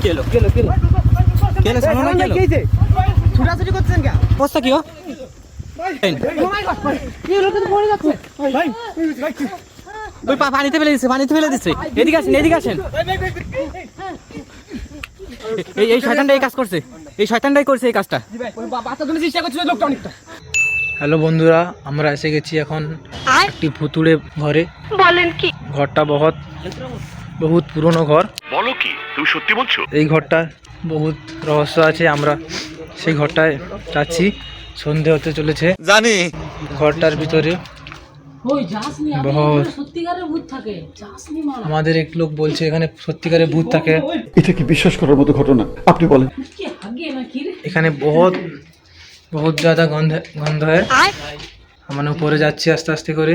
কেলো সামনে না কেলো ছুটাছুটি করছেন কেন অবস্থা কি ওই পানিতে ফেলে দিচ্ছে এদিকে আসেন এই শয়তানটা এই কাজ করছে এই কাজটা চেষ্টা করছে লোকটা অনেকটা। হ্যালো বন্ধুরা, আমরা এসে গেছি এখন একটি ভুতুড়ে ঘরে। বলেন কি? ঘরটা বহুত পুরনো ঘর। বলো কি, তুমি সত্যি বলছো? এই ঘরটা বহুত রহস্য আছে। আমরা সেই ঘরটায় যাচ্ছি। সন্ধে হতে চলেছে, জানি। ঘরটার ভিতরে বহুত আমাদের এক লোক বলছে এখানে সত্যিকারের ভূত থাকে। এটা কি বিশ্বাস করার মতো ঘটনা? আপনি বলেন। এখানে বহুত ज़्यादा গন্ধ হয়। আমরা উপরে যাচ্ছি আস্তে আস্তে করে।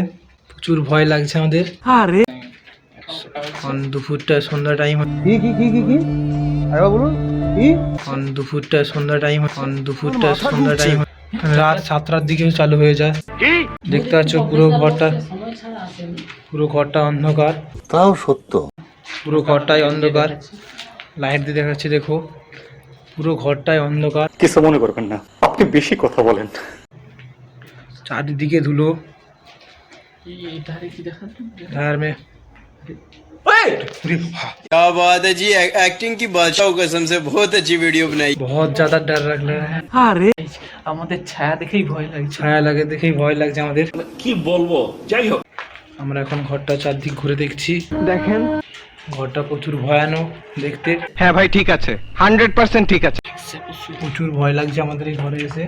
প্রচুর ভয় লাগছে আমাদের। এখন দুপুরটা সন্ধ্যা টাইম। দুপুরটা সন্ধ্যা টাইম। রাত 7টার দিকে চালু হয়ে যায়। দেখতে পাচ্ছ পুরো ঘরটা অন্ধকার। তাও সত্য। পুরো ঘরটাই অন্ধকার। লাইট দিয়ে দেখাচ্ছি, দেখো পুরো ঘরটাই অন্ধকার। কিছু মনে করবেন না, আপনি বেশি কথা বলেন। চারিদিকে ধুলো। ধার में क्या बात है जी, एक्टिंग की बादशाह कसम से बहुत अच्छी वीडियो बनाई। बहुत ज्यादा डर लग रहा है। আমাদের ছায়া দেখেই ভয় লাগছে। ছায়া লাগে দেখেই ভয় লাগছে আমাদের। কি বলবো, যাই হোক। আমরা এখন ঘরটা চারদিক ঘুরে দেখছি। দেখেন ঘরটা প্রচুর ভয়ানক দেখতে। হ্যাঁ ভাই, ঠিক আছে, 100% ঠিক আছে। প্রচুর ভয় লাগছে আমাদের এই ঘরে এসে।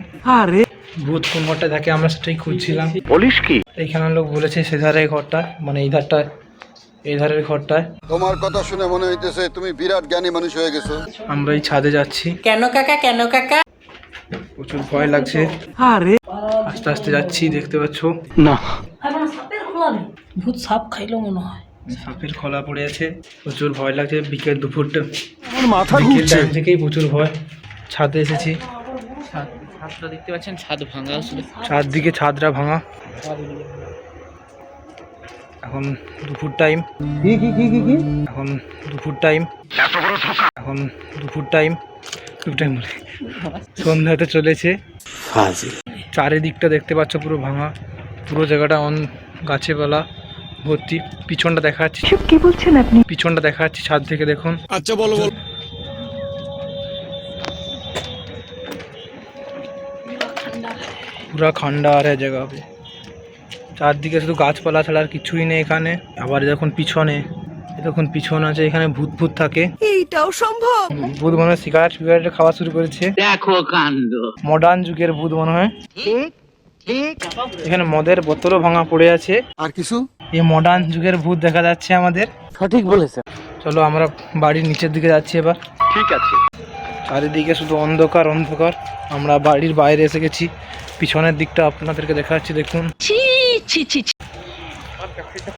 ভূত কোন ঘরটা থাকে আমরা সেটাই খুঁজছিলাম। বলিস কি? এইখানে লোক বলেছে সেধারে ঘরটা, মানে এই ধারের ঘরটায়। তোমার কথা শুনে মনে হইতেছে তুমি বিরাট জ্ঞানী মানুষ হয়ে গেছো। আমরা এই ছাদে যাচ্ছি। কেন কাকা প্রচুর ভয় লাগছে। আস্তে আস্তে যাচ্ছি, দেখতে পাচ্ছ ভূত সাপ খাইলো মনে হয়। সাপের খোলা পড়ে আছে। প্রচুর ভয় লাগছে। দুপুরটা মাথা বিকেল টাইম থেকেই প্রচুর ভয়। ছাদে এসেছি। ছাদটা দেখতে পাচ্ছেন, ছাদ ভাঙা আসলে। চারদিকে ছাদরা ভাঙা। এখন দুপুর টাইম। সন্ধ্যাতে চলেছে। চারিদিকটা দেখতে পাচ্ছ পুরো ভাঙা। পুরো জায়গাটা গাছেপালা ভর্তি। পিছনটা দেখা যাচ্ছে। কি বলছেন আপনি? পিছনটা দেখা যাচ্ছে ছাদ থেকে, দেখুন। अच्छा बोलो। পুরা খন্ডার है जगह पे। চারদিকে শুধু গাছপালা ছাড়া আর কিছুই নেই এখানে। আবার দেখুন পিছন আছে, এখানে ভূত থাকে। এইটাও সম্ভব? ভূত মনে হয় সিগারেট খাওয়া শুরু করেছে। দেখো কাণ্ড। মডার্ন যুগের ভূত মনে হয়। এখানে মদের বোতলও ভাঙা পড়ে আছে। আর কিছু? এই মডার্ন যুগের ভূত দেখা যাচ্ছে আমাদের। সঠিক বলেছে। চলো আমরা বাড়ির নিচের দিকে যাচ্ছি এবার। ঠিক আছে। চারিদিকে শুধু অন্ধকার। আমরা বাড়ির বাইরে এসে গেছি। পিছনের দিকটা আপনাদেরকে দেখাচ্ছি, দেখুন।